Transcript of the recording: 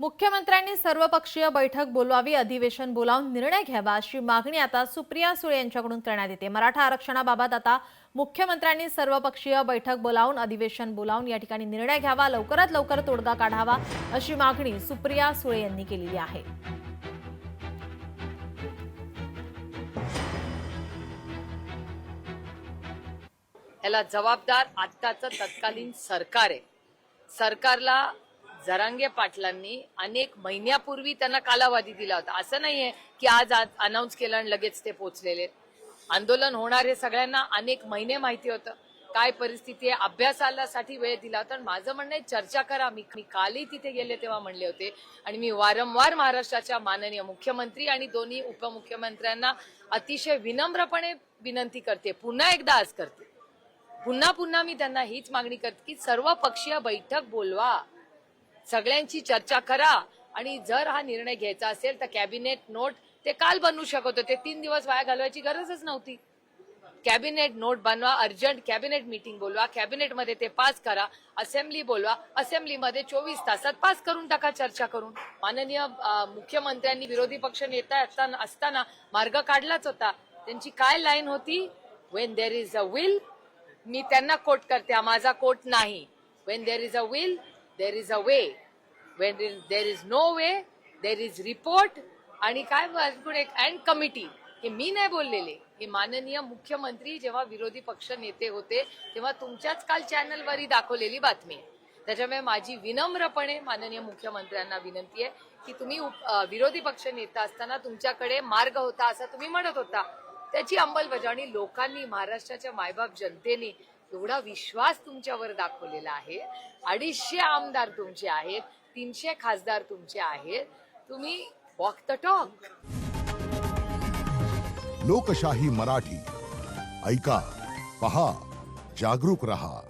मुख्यमंत्र्यांनी सर्वपक्षीय बैठक बोलवावी, अधिवेशन बोलावून निर्णय घ्यावा अशी मागणी आता सुप्रिया सुळे यांच्याकडून करण्यात येते। मराठा आरक्षणाबाबत आता मुख्यमंत्र्यांनी सर्वपक्षीय बैठक बोलावून अधिवेशन बोलावून या ठिकाणी निर्णय घ्यावा, लवकरात लवकर तोडगा काढावा अशी मागणी सुप्रिया सुळे यांनी केलेली आहे। याला जबाबदार आत्ताचं तत्कालीन सरकार आहे। सरकारला जरांगे पाटलांनी अनेक महिन्यापूर्वी त्यांना कालावधी दिला होता। असं नाहीये की आज अनाउन्स केलं आणि लगेच ते पोहोचलेले। आंदोलन होणार हे सगळ्यांना अनेक महिने माहिती होतं। काय परिस्थिती आहे अभ्यासासाठी वेळ दिला होता। माझं म्हणणं आहे चर्चा करा। मी कालही तिथे गेले तेव्हा म्हणले होते आणि मी वारंवार महाराष्ट्राच्या माननीय मुख्यमंत्री आणि दोन्ही उपमुख्यमंत्र्यांना अतिशय विनम्रपणे विनंती करते, पुन्हा एकदा आज करते, पुन्हा मी त्यांना हीच मागणी करते की सर्वपक्षीय बैठक बोलवा, सगळ्यांची चर्चा करा आणि जर हा निर्णय घ्यायचा असेल तर कॅबिनेट नोट ते काल बनवू शकत होते। 3 दिवस वाया घालवायची गरजच नव्हती। कॅबिनेट नोट बनवा, अर्जंट कॅबिनेट मीटिंग बोलवा, कॅबिनेटमध्ये ते पास करा, असेंब्ली बोलवा, असेंब्लीमध्ये 24 तासात पास करून टाका चर्चा करून। माननीय मुख्यमंत्र्यांनी विरोधी पक्ष नेता असताना मार्ग काढलाच होता। त्यांची काय लाईन होती? When there is a will, मी त्यांना कोट करते, माझा कोट नाही। When there is a will there is a way, when there is no way there is report आणि काय अँड कमिटी। हे मी नाही बोललेले, हे माननीय मुख्यमंत्री जेव्हा विरोधी पक्ष नेते होते तेव्हा तुमच्याच काल चॅनलवरही दाखवलेली बातमी आहे। त्याच्यामुळे माझी विनम्रपणे माननीय मुख्यमंत्र्यांना विनंती आहे की तुम्ही विरोधी पक्ष नेता असताना तुमच्याकडे मार्ग होता असं तुम्ही म्हणत होता, त्याची अंमलबजावणी लोकांनी, महाराष्ट्राच्या मायबाप जनतेने एवढा विश्वास तुमच्यावर दाखवलेला आहे। 250 आमदार तुमचे आहेत, 300 खासदार तुमचे आहेत, तुम्ही वॉक द टॉक। लोकशाही मराठी ऐका, पहा, जागरूक रहा।